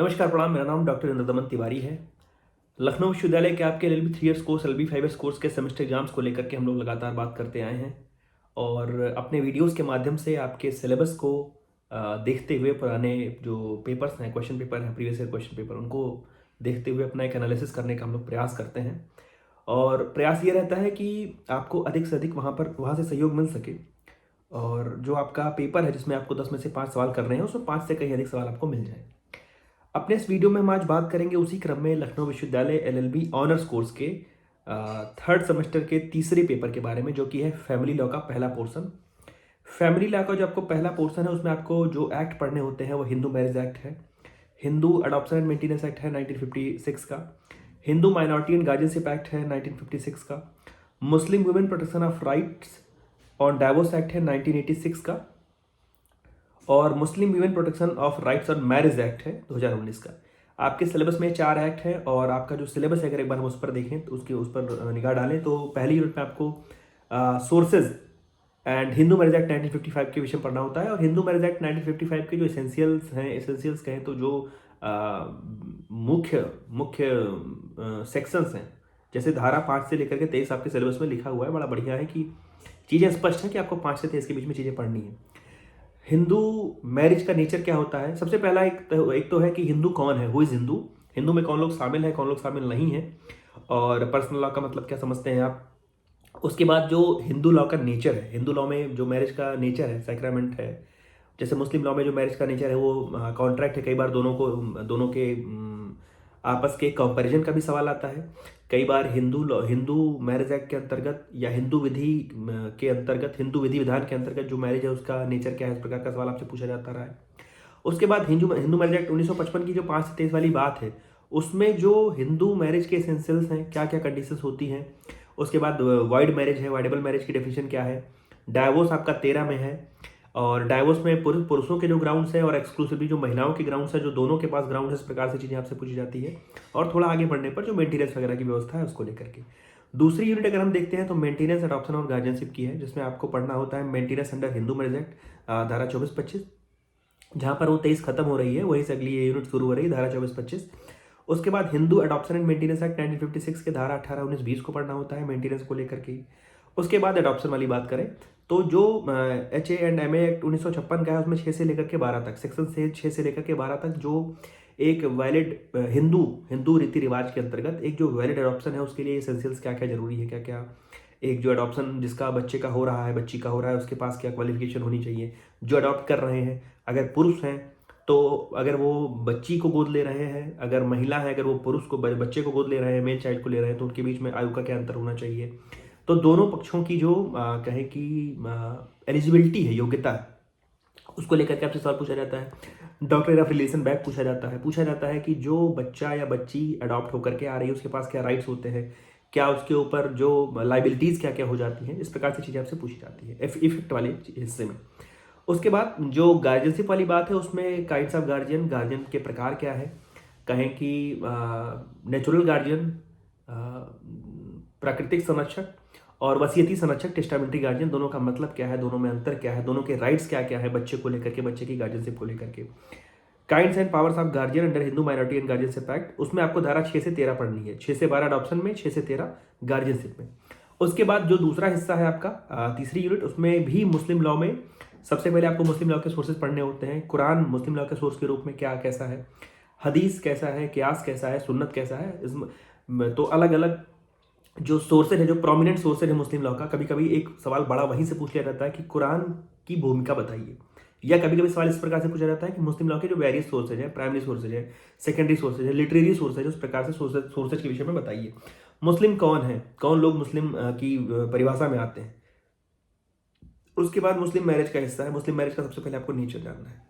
नमस्कार प्रणाम। मेरा नाम डॉक्टर इंद्रदमन तिवारी है। लखनऊ विश्वविद्यालय के आपके LLB 3 years course LLB 5 years course के सेमेस्टर एग्जाम्स को लेकर के हम लोग लगातार बात करते आए हैं और अपने वीडियोस के माध्यम से आपके सिलेबस को देखते हुए पुराने जो पेपर्स हैं, क्वेश्चन पेपर हैं, प्रीवियस ईयर क्वेश्चन पेपर, उनको देखते हुए अपना एक एनालिसिस करने का हम लोग प्रयास करते हैं। और प्रयास ये रहता है कि आपको अधिक से अधिक वहाँ से सहयोग मिल सके और जो आपका पेपर है जिसमें आपको 10 में से 5 सवाल करने हैं उसमें 5 से कहीं अधिक सवाल आपको मिल जाए। अपने इस वीडियो में हम आज बात करेंगे उसी क्रम में लखनऊ विश्वविद्यालय एलएलबी ऑनर्स कोर्स के थर्ड सेमेस्टर के तीसरे पेपर के बारे में, जो कि है फैमिली लॉ का पहला पोर्शन। फैमिली लॉ का जो आपको पहला पोर्शन है उसमें आपको जो एक्ट पढ़ने होते हैं वो हिंदू मैरिज एक्ट है, Hindu adoption and maintenance act है 1956 का, Hindu minority and guardianship act है 1956 का, Muslim women protection of rights on divorce act है 1986 का और मुस्लिम women protection of rights on marriage act है 2019 का। आपके सिलेबस में 4 एक्ट है और आपका जो सिलेबस है अगर एक बार हम उस पर देखें तो उस पर निगाह डालें तो पहली यूनिट में आपको sources and Hindu marriage act 1955 के विषय पढ़ना होता है और हिंदू मैरिज एक्ट 1955 के जो एसेंशियल्स कहें तो जो मुख्य मुख्य सेक्शंस हैं, जैसे धारा 5 से लेकर के 23 आपके सिलेबस में लिखा हुआ है। बड़ा बढ़िया है कि चीज़ें स्पष्ट हैं कि आपको 5 से 23 के बीच में चीज़ें पढ़नी है। हिंदू मैरिज का नेचर क्या होता है, सबसे पहला एक तो है कि हिंदू कौन है, हु इज हिंदू, हिंदू में कौन लोग शामिल हैं, कौन लोग शामिल नहीं हैं, और पर्सनल लॉ का मतलब क्या समझते हैं आप। उसके बाद जो हिंदू लॉ का नेचर है, हिंदू लॉ में जो मैरिज का नेचर है सैक्रामेंट है, जैसे मुस्लिम लॉ में जो मैरिज का नेचर है वो कॉन्ट्रैक्ट है, कई बार दोनों के आपस के कंपैरिजन का भी सवाल आता है। कई बार हिंदू मैरिज एक्ट के अंतर्गत या हिंदू विधि के अंतर्गत, हिंदू विधि विधान के अंतर्गत जो मैरिज है उसका नेचर क्या है, इस प्रकार का सवाल आपसे पूछा जाता रहा है। उसके बाद हिंदू मैरिज एक्ट 1955 की जो 5 से 23 वाली बात है उसमें जो हिंदू मैरिज के एसेंशियल्स हैं, क्या क्या कंडीशंस होती हैं। उसके बाद वाइड मैरिज है, वाइडेबल मैरिज की डेफिनेशन क्या है। डाइवोर्स आपका 13 में है और डाइवोर्स में पुरुषों के जो ग्राउंड्स हैं और एक्सक्लूसिवली जो महिलाओं के ग्राउंड्स हैं, जो दोनों के पास ग्राउंड है, इस प्रकार से चीज़ें आपसे पूछी जाती है। और थोड़ा आगे बढ़ने पर जो मेंटेनेंस वगैरह की व्यवस्था है उसको लेकर के दूसरी यूनिट अगर हम देखते हैं तो मेंटेनेंस, अडॉप्शन और गार्जियनशिप की है, जिसमें आपको पढ़ना होता है maintenance under Hindu marriage act धारा 24-25, जहाँ पर वो 23 खत्म हो रही है वहीं से अगली ये यूनिट शुरू हो रही है, धारा 24-25। उसके बाद Hindu adoption and maintenance act 1956 के धारा 18, 19, 20 को पढ़ना होता है मेंटेनेंस को लेकर के। उसके बाद अडॉप्शन वाली बात करें तो जो HA एंड MA एक्ट 1956 का है उसमें 6 से लेकर के 12 तक, सेक्शन से 6 से लेकर के 12 तक जो एक वैलिड हिंदू रीति रिवाज के अंतर्गत एक जो वैलिड अडॉप्शन है उसके लिए एसेंशियल्स क्या क्या जरूरी है, क्या क्या एक जो अडॉप्शन जिसका बच्चे का हो रहा है, बच्ची का हो रहा है, उसके पास क्या क्वालिफिकेशन होनी चाहिए। जो अडॉप्ट कर रहे हैं अगर पुरुष हैं तो अगर वो बच्ची को गोद ले रहे हैं, अगर महिला है अगर वो पुरुष को बच्चे को गोद ले रहे हैं, मेल चाइल्ड को ले रहे हैं, तो उनके बीच में आयु का क्या अंतर होना चाहिए। तो दोनों पक्षों की जो कहें कि एलिजिबिलिटी है, योग्यता है, उसको लेकर के आपसे सवाल पूछा जाता है। डॉक्टर ऑफ रिलेशन बैक पूछा जाता है कि जो बच्चा या बच्ची अडॉप्ट होकर के आ रही है उसके पास क्या राइट्स होते हैं, क्या उसके ऊपर जो लाइबिलिटीज़ क्या क्या हो जाती हैं, इस प्रकार से चीज़ें आपसे पूछी जाती है इफेक्ट वाले हिस्से में। उसके बाद जो गार्जियनशिप वाली बात है उसमें काइंड्स ऑफ गार्जियन के प्रकार क्या है, कहें कि नेचुरल गार्जियन, प्राकृतिक संरक्षक और वसीयती संरक्षक, टेस्टामेंट्री गार्जियन, दोनों का मतलब क्या है, दोनों में अंतर क्या है, दोनों के राइट्स क्या क्या है बच्चे को लेकर के, बच्चे की गार्जियनशिप को लेकर के। Kinds and powers of guardian under Hindu minority and guardianship act, उसमें आपको धारा 6 से 13 पढ़नी है, 6 से 12 अडॉप्शन में, 6 से 13 गार्जियनशिप में। उसके बाद जो दूसरा हिस्सा है आपका तीसरी यूनिट, उसमें भी मुस्लिम लॉ में सबसे पहले आपको मुस्लिम लॉ के सोर्सेज पढ़ने होते हैं। कुरान मुस्लिम लॉ के सोर्स के रूप में क्या कैसा है, हदीस कैसा है, क्यास कैसा है, सुन्नत कैसा है, इसमें तो अलग अलग जो सोर्सेज है, जो प्रोमिनेंट सोर्सेज है मुस्लिम लॉ का। कभी कभी एक सवाल बड़ा वहीं से पूछ लिया जाता है कि कुरान की भूमिका बताइए, या कभी कभी सवाल इस प्रकार से पूछा जाता है कि मुस्लिम लॉ के जो वेरियस सोर्सेज है, प्राइमरी सोर्सेज है, सेकेंडरी सोर्सेज है, लिटरेरी सोर्सेज है, उस प्रकार से सोर्सेज के विषय में बताइए। मुस्लिम कौन है, कौन लोग मुस्लिम की परिभाषा में आते हैं। उसके बाद मुस्लिम मैरिज का हिस्सा है। मुस्लिम मैरिज का सबसे पहले आपको नेचर जानना है,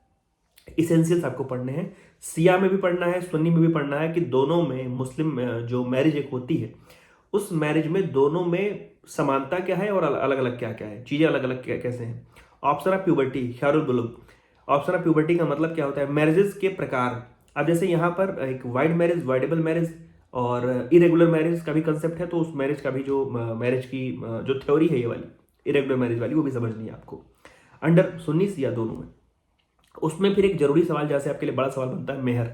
इसेंशियल्स आपको पढ़ने हैं, सिया में भी पढ़ना है, सुन्नी में भी पढ़ना है कि दोनों में मुस्लिम जो मैरिज एक होती है उस मैरिज में दोनों में समानता क्या है और अलग अलग क्या क्या है, चीज़ें अलग अलग कैसे हैं। ऑप्शन ऑफ प्यूबर्टी, ख्यारुल बुलुग, ऑप्शन ऑफ प्यूबर्टी का मतलब क्या होता है, मैरिजेस के प्रकार। अब जैसे यहाँ पर एक वाइड मैरिज, वाइडेबल मैरिज और इरेगुलर मैरिज का भी कंसेप्ट है, तो उस मैरिज का भी जो मैरिज की जो थ्योरी है ये वाली इरेगुलर मैरिज वाली, वो भी समझनी है आपको अंडर सुन्नी सिया दोनों में। उसमें फिर एक जरूरी सवाल जैसे आपके लिए बड़ा सवाल बनता है मेहर।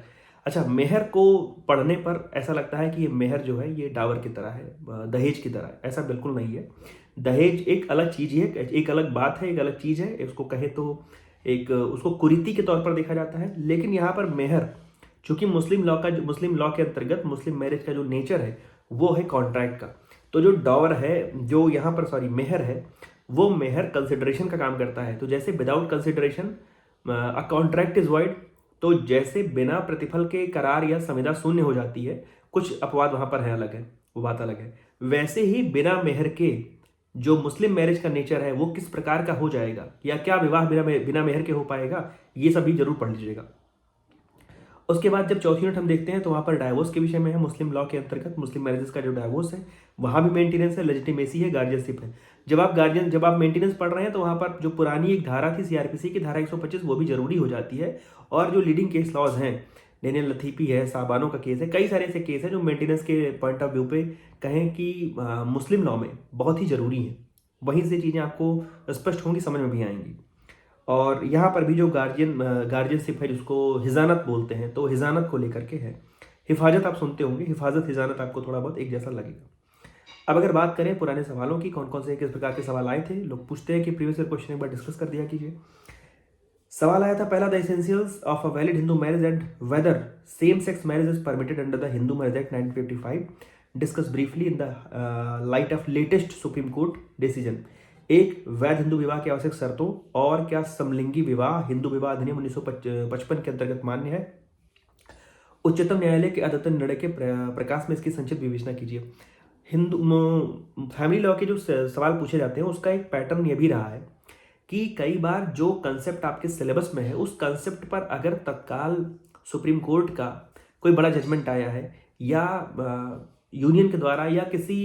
अच्छा, मेहर को पढ़ने पर ऐसा लगता है कि ये मेहर जो है ये डावर की तरह है, दहेज की तरह है। ऐसा बिल्कुल नहीं है। दहेज एक अलग चीज़ है, एक अलग बात है, एक अलग चीज़ है। इसको कहे तो एक उसको कुरीति के तौर पर देखा जाता है। लेकिन यहाँ पर मेहर, चूंकि मुस्लिम लॉ के अंतर्गत मुस्लिम मैरिज का जो नेचर है वो है कॉन्ट्रैक्ट का। तो जो डॉवर है, जो यहाँ पर सॉरी मेहर है, वो मेहर कंसिडरेशन का काम करता है। तो जैसे without consideration a contract is wide, तो जैसे बिना प्रतिफल के करार या संविदा शून्य हो जाती है, कुछ अपवाद वहां पर है, अलग है, वो बात अलग है। वैसे ही बिना मेहर के जो मुस्लिम मैरिज का नेचर है वो किस प्रकार का हो जाएगा, या क्या विवाह बिना मेहर के हो पाएगा, ये सभी जरूर पढ़ लीजिएगा। उसके बाद जब चौथी यूनिट हम देखते हैं तो वहाँ पर डाइवोर्स के विषय में है। मुस्लिम लॉ के अंतर्गत मुस्लिम मैरिजेस का जो डाइवोर्स है वहाँ भी मेंटेनेंस है, लेजिटिमेसी है, गार्जियनशिप है। जब आप मेंटेनेंस पढ़ रहे हैं तो वहाँ पर जो पुरानी एक धारा थी सीआरपीसी की धारा 125 वो भी जरूरी हो जाती है। और जो लीडिंग केस लॉज हैं, डेनियल लथीपी है, साबानो का केस है, कई सारे ऐसे केस हैं जो मेंटेनेंस के पॉइंट ऑफ व्यू पे कहें कि मुस्लिम लॉ में बहुत ही जरूरी है। वहीं से चीज़ें आपको स्पष्ट होंगी, समझ में भी आएंगी। और यहाँ पर भी जो गार्जियनशिप है जिसको हिजानत बोलते हैं, तो हिजानत को लेकर के है। हिफाजत आप सुनते होंगे, हिफाजत हिजानत आपको थोड़ा बहुत एक जैसा लगेगा। अब अगर बात करें पुराने सवालों की, कौन कौन से किस प्रकार के सवाल आए थे, लोग पूछते हैं कि प्रीवियस ईयर क्वेश्चन एक बार डिस्कस कर दिया कीजिए। सवाल आया था पहला, the essentials of a valid Hindu marriage and whether same sex marriage is permitted under the Hindu marriage act 1955, discuss briefly in the light of latest supreme court decision. एक, वैध हिंदू विवाह की आवश्यक शर्तों और क्या समलिंगी विवाह हिंदू विवाह अधिनियम 1955 के अंतर्गत मान्य है। उच्चतम न्यायालय के अद्यतन निर्णय के प्रकाश में इसकी संक्षिप्त विवेचना कीजिए। हिंदू फैमिली लॉ के जो सवाल पूछे जाते हैं उसका एक पैटर्न ये भी रहा है कि कई बार जो कंसेप्ट आपके सिलेबस में है उस कंसेप्ट पर अगर तत्काल सुप्रीम कोर्ट का कोई बड़ा जजमेंट आया है, या यूनियन के द्वारा या किसी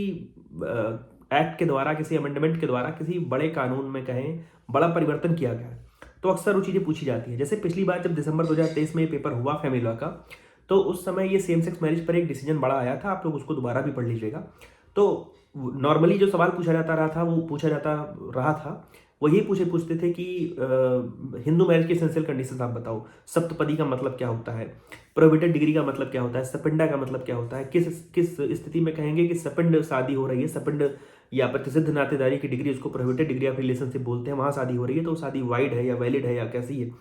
एक्ट के द्वारा, किसी अमेंडमेंट के द्वारा किसी बड़े कानून में कहें बड़ा परिवर्तन किया गया है, तो अक्सर वो चीज़ें पूछी जाती है। जैसे पिछली बार जब दिसंबर 2023 में ये पेपर हुआ फैमिली लॉ का, तो उस समय ये सेम सेक्स मैरिज पर एक डिसीजन बड़ा आया था, आप लोग उसको दोबारा भी पढ़ लीजिएगा। तो नॉर्मली जो सवाल पूछा जाता रहा था, वो पूछा जाता रहा था, वो यही पूछते थे कि हिंदू मैरिज के एसेंशियल कंडीशंस आप बताओ। सप्तपदी का मतलब क्या होता है, प्रोहिबिटेड डिग्री का मतलब क्या होता है, सपिंडा का मतलब क्या होता है, किस स्थिति में कहेंगे कि सपिंड शादी हो रही है, सपिंड या प्रतिसिद्ध नातेदारी की डिग्री, उसको प्रोहिबिटेड डिग्री ऑफ रिलेशनशिप बोलते हैं, वहाँ शादी हो रही है, तो शादी वाइड है या वैलिड है या कैसी है।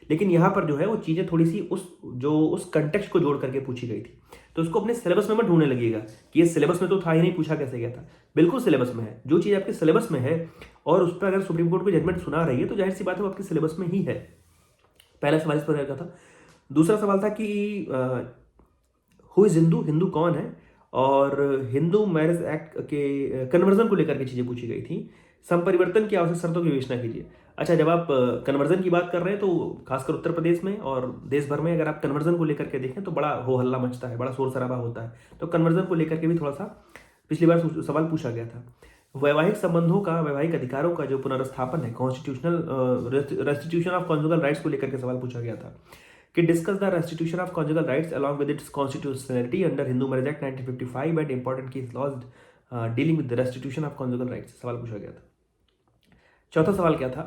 लेकिन यहाँ पर जो है वो चीज़ें थोड़ी सी उस कंटेक्स्ट को जोड़ करके पूछी गई थी। तो उसको अपने सिलेबस में मत ढूंढने लगिएगा कि ये सिलेबस में तो था ही नहीं, पूछा कैसे गया था। बिल्कुल सिलेबस में है, जो चीज़ आपके सिलेबस में है और उस पर अगर सुप्रीम कोर्ट को जजमेंट सुना रही है तो जाहिर सी बात है वो आपके सिलेबस में ही है। पहला सवाल इस पर का था। दूसरा सवाल था कि हु इज हिंदू, हिंदू कौन है, और हिंदू मैरिज एक्ट के कन्वर्जन को लेकर के चीज़ें पूछी गई थी। संपरिवर्तन की आवश्यक शर्तों की विवेचना कीजिए। अच्छा, जब आप कन्वर्जन की बात कर रहे हैं तो खासकर उत्तर प्रदेश में और देश भर में अगर आप कन्वर्जन को लेकर के देखें तो बड़ा हो हल्ला मचता है, बड़ा शोर शराबा होता है। तो कन्वर्जन को लेकर के भी थोड़ा सा पिछली बार सवाल पूछा गया था। वैवाहिक संबंधों का, वैवाहिक अधिकारों का जो पुनर्स्थापन है, constitutional restitution of conjugal rights को लेकर के सवाल पूछा गया था कि discuss the restitution of conjugal rights along with its constitutionality under Hindu marriage act 1955 and important case laws dealing with the restitution of conjugal rights, सवाल पूछा गया था। चौथा सवाल क्या था,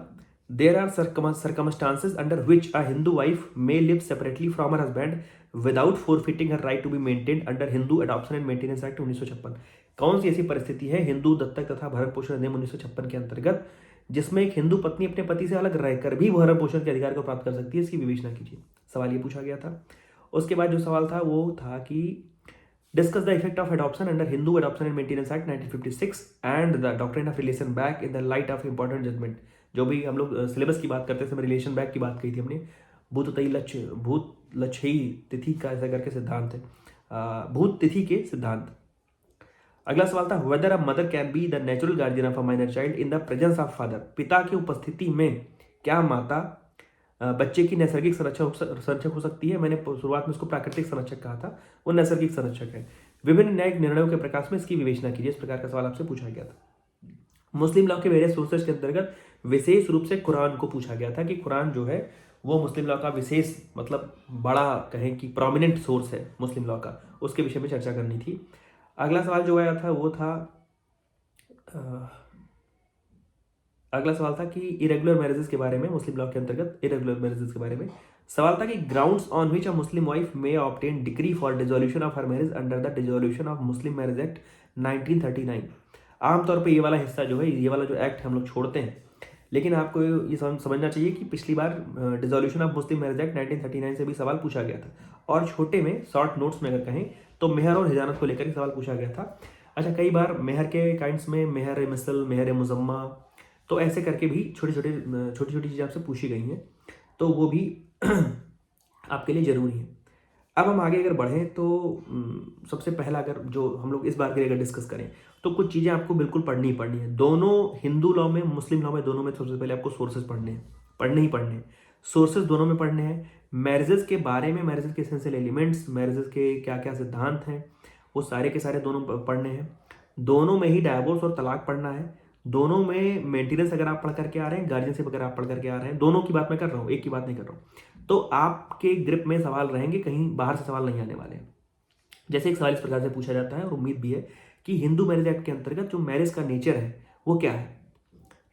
there are circumstances under which a Hindu wife may live separately from her husband without forfeiting her right to be maintained under Hindu Adoption and Maintenance Act 1956। कौन सी ऐसी परिस्थिति है हिंदू दत्तक तथा भरण पोषण अधिनियम 1956 के अंतर्गत जिसमें एक हिंदू पत्नी अपने पति से अलग रहकर भी भरण पोषण के अधिकार को प्राप्त कर सकती है, इसकी विवेचना कीजिए। सवाल ये पूछा गया था। उसके बाद जो सवाल था वो था कि discuss the effect of adoption under Hindu adoption and maintenance act 1956 and the doctrine of relation back in the light of important judgement. जो भी हम लोग सिलेबस की बात करते हैं, रिलेशन बैक की बात कही थी हमने, भूत लक्षयी तिथि का ऐसा करके सिद्धांत है, भूत तिथि के सिद्धांत। अगला सवाल था, weather a mother can be the natural guardian of a minor child in the presence of father. पिता की उपस्थिति में क्या माता बच्चे की नैसर्गिक संरक्षक हो सकती है। मैंने शुरुआत में इसको प्राकृतिक संरक्षक कहा था, वो नैसर्गिक संरक्षक है। विभिन्न न्यायिक निर्णयों के प्रकाश में इसकी विवेचना कीजिए, इस प्रकार का सवाल आपसे पूछा गया था। मुस्लिम लॉ के वेरियस सोर्सेज के अंतर्गत विशेष रूप से कुरान को पूछा गया था कि कुरान जो है वो मुस्लिम लॉ का विशेष मतलब बड़ा कहें कि प्रोमिनेंट सोर्स है मुस्लिम लॉ का, उसके विषय में चर्चा करनी थी। अगला सवाल जो आया था वो था अगला सवाल था कि इरेगुलर मैरिजेस के बारे में, मुस्लिम लॉ के अंतर्गत इरेगुलर मैरिजेस के बारे में सवाल था कि grounds on which a Muslim wife may obtain decree for dissolution of her marriage under the dissolution of Muslim marriage act 1939। आमतौर पे ये वाला हिस्सा जो है, ये वाला जो एक्ट हम लोग छोड़ते हैं, लेकिन आपको ये समझना चाहिए कि पिछली बार dissolution of Muslim marriage act 1939 से भी सवाल पूछा गया था, और छोटे में शॉर्ट नोट्स में अगर कहें तो मेहर और हिजानत को लेकर सवाल पूछा गया था। अच्छा, कई बार मेहर के काइंड्स में मेहर मिसल, मेहर मुजम्मा, तो ऐसे करके भी छोटी छोटी चीज़ें आपसे पूछी गई हैं, तो वो भी आपके लिए ज़रूरी है। अब हम आगे अगर बढ़ें तो सबसे पहला अगर जो हम लोग इस बार के लिए अगर डिस्कस करें तो कुछ चीज़ें आपको बिल्कुल पढ़नी ही पढ़नी है। दोनों हिंदू लॉ में, मुस्लिम लॉ में, दोनों में सबसे पहले आपको सोर्सेज पढ़ने हैं, पढ़ने ही पढ़ने हैं। सोर्सेज दोनों में पढ़ने हैं। मैरिजेस के बारे में, मैरिजेस के एसेंशियल एलिमेंट्स, मैरिजेस के क्या क्या सिद्धांत हैं, वो सारे के सारे दोनों पढ़ने हैं। दोनों में ही डाइवोर्स और तलाक पढ़ना है। दोनों में मेंटेनेंस अगर आप पढ़ करके आ रहे हैं, गार्जियनशिप अगर आप पढ़ करके आ रहे हैं, दोनों की बात मैं कर रहा हूँ, एक की बात नहीं कर रहा हूँ, तो आपके ग्रिप में सवाल रहेंगे, कहीं बाहर से सवाल नहीं आने वाले हैं। जैसे एक सवाल इस प्रकार से पूछा जाता है और उम्मीद भी है कि हिंदू मैरिज एक्ट के अंतर्गत जो मैरिज का नेचर है वो क्या है।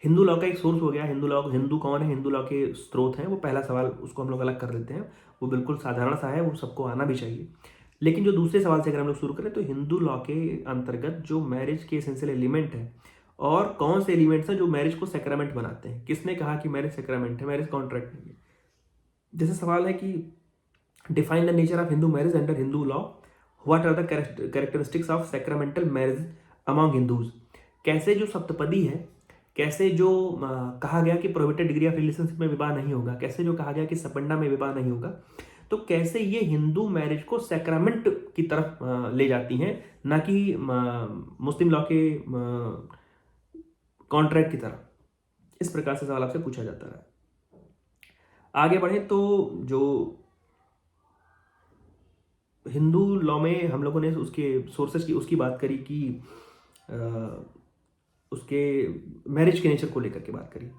हिंदू लॉ का एक सोर्स हो गया, हिंदू लॉ, हिंदू कौन है, हिंदू लॉ के स्रोत हैं, वो पहला सवाल, उसको हम लोग अलग कर देते हैं, वो बिल्कुल साधारण सा है, वो सबको आना भी चाहिए। लेकिन जो दूसरे सवाल से अगर हम लोग शुरू करें तो हिंदू लॉ के अंतर्गत जो मैरिज के एसेंशियल एलिमेंट है और कौन से एलिमेंट्स हैं जो मैरिज को सेक्रामेंट बनाते हैं। किसने कहा कि मैरिज सेक्रामेंट है, मैरिज कॉन्ट्रैक्ट नहीं है। जैसे सवाल है कि define the nature of Hindu marriage under Hindu law, what are the characteristics of sacramental marriage among Hindus. कैसे जो सप्तपदी है, कैसे जो कहा गया कि प्रोहिबिटेड डिग्री ऑफ रिलेशनशिप में विवाह नहीं होगा, कैसे जो कहा गया कि सपंडा में विवाह नहीं होगा, तो कैसे ये हिंदू मैरिज को सैक्रामेंट की तरफ ले जाती हैं, ना कि मुस्लिम लॉ के कॉन्ट्रैक्ट की तरफ। इस प्रकार से सवाल आपसे पूछा जाता है। आगे बढ़े तो जो हिंदू लॉ में हम लोगों ने उसके सोर्सेज की उसकी बात करी कि उसके मैरिज के नेचर को लेकर के बात करी।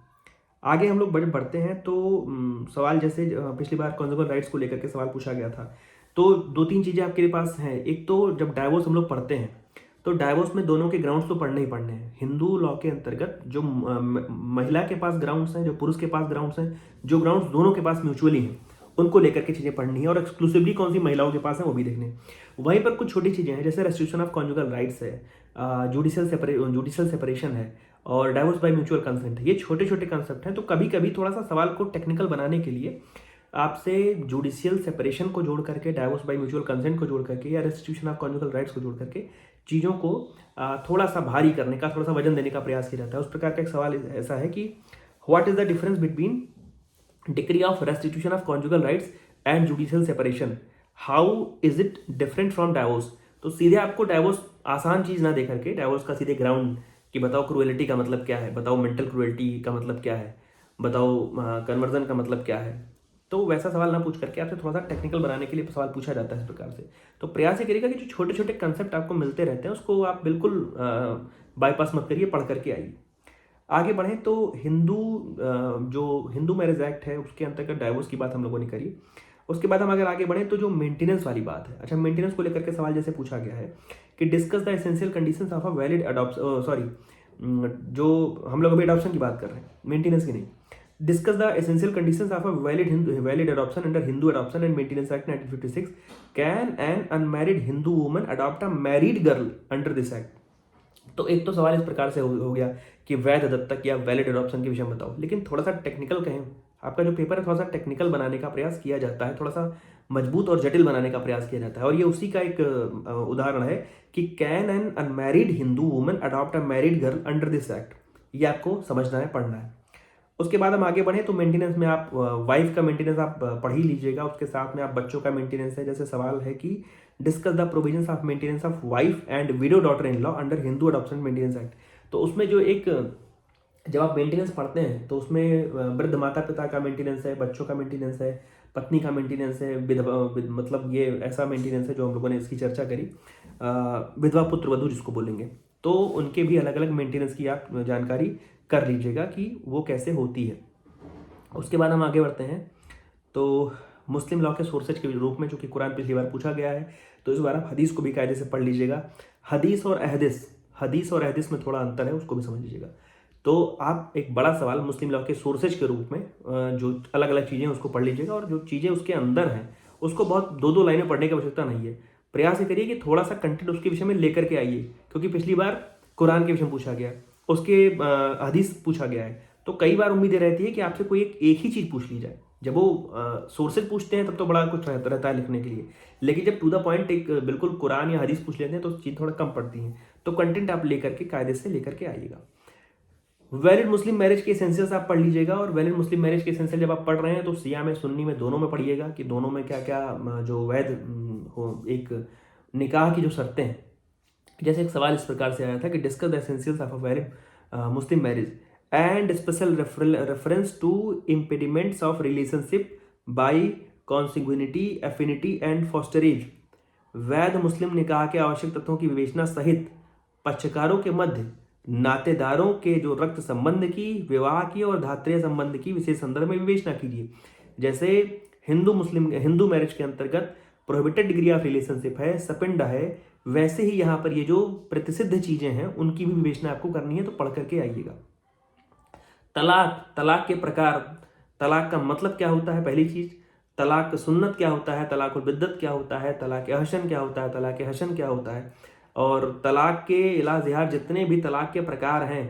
आगे हम लोग बढ़ते हैं तो सवाल जैसे पिछली बार कॉन्जुगल राइट्स को लेकर के सवाल पूछा गया था, तो दो तीन चीज़ें आपके पास हैं। एक तो जब डाइवोर्स हम लोग पढ़ते हैं तो डाइवोर्स में दोनों के ग्राउंड्स तो पढ़ने ही पढ़ने हैं। हिंदू लॉ के अंतर्गत जो महिला के पास ग्राउंड्स हैं, जो पुरुष के पास ग्राउंड्स हैं, जो ग्राउंड्स दोनों के पास म्यूचुअली हैं, उनको लेकर के चीज़ें पढ़नी है, और एक्सक्लूसिवली कौन सी महिलाओं के पास है वो भी देखने। वहीं पर कुछ छोटी चीज़ें हैं, जैसे रेस्ट्रिक्शन ऑफ कॉन्जुगल राइट्स है, जुडिशियल सेपरेशन है, और डाइवोर्स बाय म्यूचुअल कंसेंट है। ये छोटे छोटे कंसेप्ट हैं, तो कभी कभी थोड़ा सा सवाल को टेक्निकल बनाने के लिए आपसे जुडिशियल सेपरेशन को जोड़ करके, डाइवोर्स बाय म्यूचुअल कंसेंट को जोड़ करके, या रेस्ट्रिक्शन ऑफ कॉन्जुगल राइट्स को जोड़ करके चीज़ों को थोड़ा सा भारी करने का, थोड़ा सा वजन देने का प्रयास किया जाता है। उस प्रकार का एक सवाल ऐसा है कि what is the difference between decree of restitution of conjugal rights and judicial separation, how is it different from divorce. तो सीधे आपको डाइवोर्स आसान चीज़ ना दे करके, डाइवोर्स का सीधे ग्राउंड कि बताओ क्रुएलिटी का मतलब क्या है, बताओ मेंटल क्रुएलिटी का मतलब क्या है, बताओ कन्वर्जन का मतलब क्या है, तो वैसा सवाल ना पूछ करके आपसे थोड़ा सा टेक्निकल बनाने के लिए सवाल पूछा जाता है इस प्रकार से। तो प्रयास ये करिएगा कि जो छोटे छोटे कंसेप्ट आपको मिलते रहते हैं उसको आप बिल्कुल बाईपास मत करिए, पढ़ करके आइए। आगे बढ़ें तो जो हिंदू मैरिज एक्ट है उसके अंतर्गत डाइवोर्स की बात हम लोगों ने करी। उसके बाद हम अगर आगे बढ़ें तो जो मेंटेनेंस वाली बात है, अच्छा मेंटेनेंस को लेकर के सवाल जैसे पूछा गया है कि discuss the essential conditions of a valid adoption, जो हम लोग अभी अडॉप्शन की बात कर रहे हैं, मेंटेनेंस की नहीं। Discuss the essential conditions of a valid adoption under Hindu adoption and maintenance act 1956। Can an unmarried Hindu woman adopt a married girl under this act. तो एक तो सवाल इस प्रकार से हो गया कि वैध दत्तक या वैलिड अडॉप्शन के विषय में बताओ, लेकिन थोड़ा सा टेक्निकल कहें, आपका जो पेपर है थोड़ा सा टेक्निकल बनाने का प्रयास किया जाता है, थोड़ा सा मजबूत और जटिल बनाने का प्रयास किया जाता है, और ये उसी का एक उदाहरण है कि can an unmarried Hindu woman adopt a married girl under this act. ये आपको समझना है, पढ़ना है। उसके बाद हम आगे बढ़े तो मेंटेनेंस में आप वाइफ का मेंटेनेंस आप पढ़ ही लीजिएगा, उसके साथ में आप बच्चों का मेंटेनेंस है। जैसे सवाल है कि discuss the provisions of maintenance of wife and window daughter in law under Hindu adoption maintenance act. तो उसमें जो एक, जब आप मेंटेनेंस पढ़ते हैं तो उसमें वृद्ध माता पिता का मेंटेनेंस है, बच्चों का मेंटेनेंस है, पत्नी का मेंटेनेंस है, मतलब ये ऐसा मेंटेनेंस है जो हम लोगों ने इसकी चर्चा करी, विधवा पुत्र वधू जिसको बोलेंगे, तो उनके भी अलग अलग मेंटेनेंस की आप जानकारी कर लीजिएगा कि वो कैसे होती है। उसके बाद हम आगे बढ़ते हैं तो मुस्लिम लॉ के सोर्सेज के रूप में, जो कि कुरान पिछली बार पूछा गया है, तो इस बार आप हदीस को भी कायदे से पढ़ लीजिएगा। हदीस और अहदीस में थोड़ा अंतर है, उसको भी समझ लीजिएगा। तो आप एक बड़ा सवाल मुस्लिम लॉ के सोर्सेज के रूप में जो अलग अलग चीज़ें हैं उसको पढ़ लीजिएगा, और जो चीज़ें उसके अंदर हैं उसको बहुत दो दो लाइनें पढ़ने की आवश्यकता नहीं है। प्रयास ये करिए कि थोड़ा सा कंटेंट उसके विषय में लेकर के आइए, क्योंकि पिछली बार कुरान के विषय में पूछा गया, उसके हदीस पूछा गया है, तो कई बार उम्मीदें रहती है कि आपसे कोई एक ही चीज़ पूछ ली जाए। जब वो सोर्सेज पूछते हैं तब तो बड़ा कुछ रहता है लिखने के लिए, लेकिन जब टू द पॉइंट एक बिल्कुल कुरान या हदीस पूछ लेते हैं तो चीज़ थोड़ा कम पड़ती है। तो कंटेंट आप लेकर के कायदे से लेकर के आइएगा। वैलिड मुस्लिम मैरिज के एसेंशियल्स आप पढ़ लीजिएगा, और वैलिड मुस्लिम मैरिज के एसेंशियल जब आप पढ़ रहे हैं तो सिया में सुन्नी में दोनों में पढ़िएगा कि दोनों में क्या क्या जो वैध हो एक निकाह की जो शर्तें हैं। जैसे एक सवाल इस प्रकार से आया था कि discuss the essentials of a valid Muslim marriage and special reference to impediments of relationship by consanguinity affinity and fosterage. वैध मुस्लिम निकाह के आवश्यक तत्वों की विवेचना सहित पक्षकारों के मध्य नातेदारों के जो रक्त संबंध की, विवाह की और धात्रीय संबंध की विशेष संदर्भ में विवेचना कीजिए। जैसे हिंदू मैरिज के अंतर्गत प्रोहिबिटेड डिग्री ऑफ रिलेशनशिप है, सपिंडा है, वैसे ही यहाँ पर ये जो प्रतिसिद्ध चीजें हैं उनकी भी विवेचना आपको करनी है, तो पढ़ करके आइएगा। तलाक के प्रकार, तलाक का मतलब क्या होता है, पहली चीज तलाक सुन्नत क्या होता है, तलाक बिद्दत क्या होता है, तलाक हसन क्या होता है, तलाक हसन क्या होता है, और तलाक के इला ज़िहार जितने भी तलाक के प्रकार हैं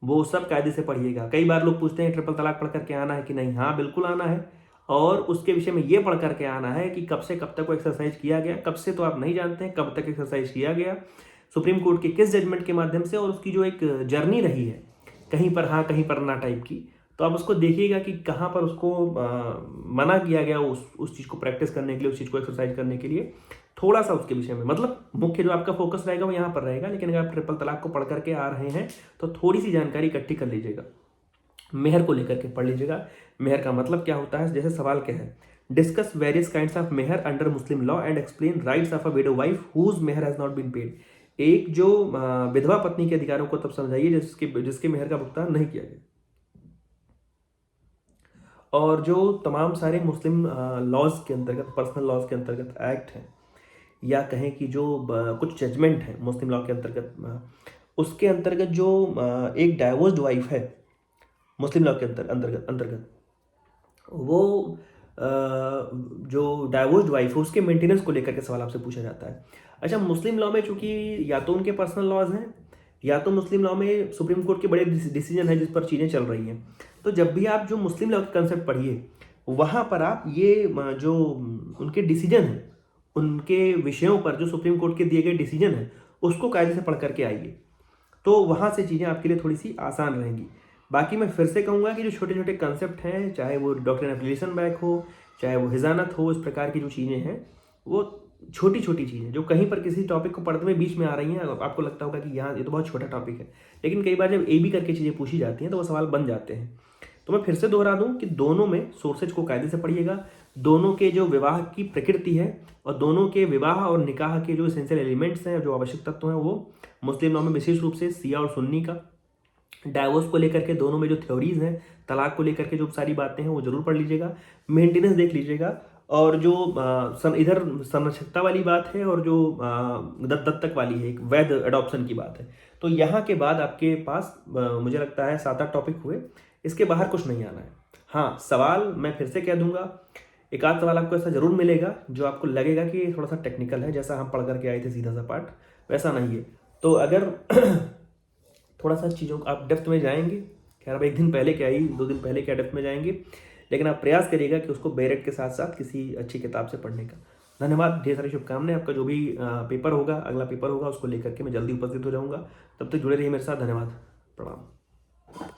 वो सब कायदे से पढ़िएगा। कई बार लोग पूछते हैं ट्रिपल तलाक पढ़ करके आना है कि नहीं। हाँ बिल्कुल आना है, और उसके विषय में ये पढ़ करके आना है कि कब से कब तक वो एक्सरसाइज किया गया, कब से तो आप नहीं जानते हैं, कब तक एक्सरसाइज किया गया, सुप्रीम कोर्ट के किस जजमेंट के माध्यम से, और उसकी जो एक जर्नी रही है कहीं पर हाँ कहीं पर ना टाइप की, तो आप उसको देखिएगा कि कहाँ पर उसको मना किया गया उस चीज़ को प्रैक्टिस करने के लिए, उस चीज़ को एक्सरसाइज करने के लिए। थोड़ा सा उसके विषय में, मतलब मुख्य जो आपका फोकस रहेगा वो यहाँ पर रहेगा, लेकिन अगर आप ट्रिपल तलाक को पढ़ करके आ रहे हैं तो थोड़ी सी जानकारी इकट्ठी कर लीजिएगा। मेहर को लेकर के पढ़ लीजिएगा, मेहर का मतलब क्या होता है। जैसे सवाल क्या है, discuss various kinds of mehr under Muslim law and explain rights of a widow wife whose mehr has not been paid. एक जो विधवा पत्नी के अधिकारों को तब समझाइए जिसके मेहर का भुगतान नहीं किया गया। और जो तमाम सारे मुस्लिम लॉज के अंतर्गत, पर्सनल लॉज के अंतर्गत एक्ट हैं, या कहें कि जो कुछ जजमेंट है मुस्लिम लॉ के अंतर्गत, उसके अंतर्गत जो एक डाइवोर्स्ड वाइफ है मुस्लिम लॉ के अंतर्गत वो जो डाइवोर्स्ड वाइफ है उसके मेंटेनेंस को लेकर के सवाल आपसे पूछा जाता है। अच्छा, मुस्लिम लॉ में चूंकि या तो उनके पर्सनल लॉज हैं, या तो मुस्लिम लॉ में सुप्रीम कोर्ट के बड़े डिसीजन है जिस पर चीज़ें चल रही हैं, तो जब भी आप जो मुस्लिम लॉ के कंसेप्ट पढ़िए वहाँ पर आप ये जो उनके डिसीजन हैं, उनके विषयों पर जो सुप्रीम कोर्ट के दिए गए डिसीजन हैं उसको कायदे से पढ़ करके आइए, तो वहाँ से चीज़ें आपके लिए थोड़ी सी आसान रहेंगी। बाकी मैं फिर से कहूँगा कि जो छोटे छोटे कंसेप्ट हैं, चाहे वो डॉक्ट्रिन ऑफ रिलेशन बैक हो, चाहे वो हिजानत हो, इस प्रकार की जो चीज़ें हैं वो छोटी छोटी चीज़ें जो कहीं पर किसी टॉपिक को पढ़ते हुए बीच में आ रही हैं, आपको लगता होगा कि यहाँ ये तो बहुत छोटा टॉपिक है, लेकिन कई बार जब ए बी करके चीज़ें पूछी जाती हैं तो वो सवाल बन जाते हैं। तो मैं फिर से दोहरा दूं कि दोनों में सोर्सेज को कायदे से पढ़िएगा, दोनों के जो विवाह की प्रकृति है और दोनों के विवाह और निकाह के जो एसेंशियल एलिमेंट्स हैं, जो आवश्यक तत्व हैं, वो मुस्लिम लॉ में विशेष रूप से सिया और सुन्नी का, डाइवोर्स को लेकर के दोनों में जो थ्योरीज हैं, तलाक को लेकर के जो सारी बातें हैं वो जरूर पढ़ लीजिएगा, मेंटेनेंस देख लीजिएगा, और जो इधर संरक्षकता वाली बात है और जो दत्तक वाली है, एक वैध एडॉप्शन की बात है, तो यहाँ के बाद आपके पास मुझे लगता है 7-8 टॉपिक हुए, इसके बाहर कुछ नहीं आना है। हाँ, सवाल मैं फिर से कह दूंगा, एक आध सवाल आपको ऐसा जरूर मिलेगा जो आपको लगेगा कि थोड़ा सा टेक्निकल है, जैसा हम पढ़ करके आए थे सीधा सा पार्ट, वैसा नहीं है। तो अगर थोड़ा सा चीज़ों को आप डेप्थ में जाएंगे, खैर अब एक दिन पहले क्या ही 2 दिन पहले क्या डेप्थ में जाएंगे, लेकिन आप प्रयास करिएगा कि उसको बेरेट के साथ साथ किसी अच्छी किताब से पढ़ने का। धन्यवाद, ढेर सारी शुभकामनाएं। आपका जो भी पेपर होगा, अगला पेपर होगा, उसको लेकर के मैं जल्दी उपस्थित हो जाऊंगा। तब तक जुड़े रहिए मेरे साथ। धन्यवाद, प्रणाम।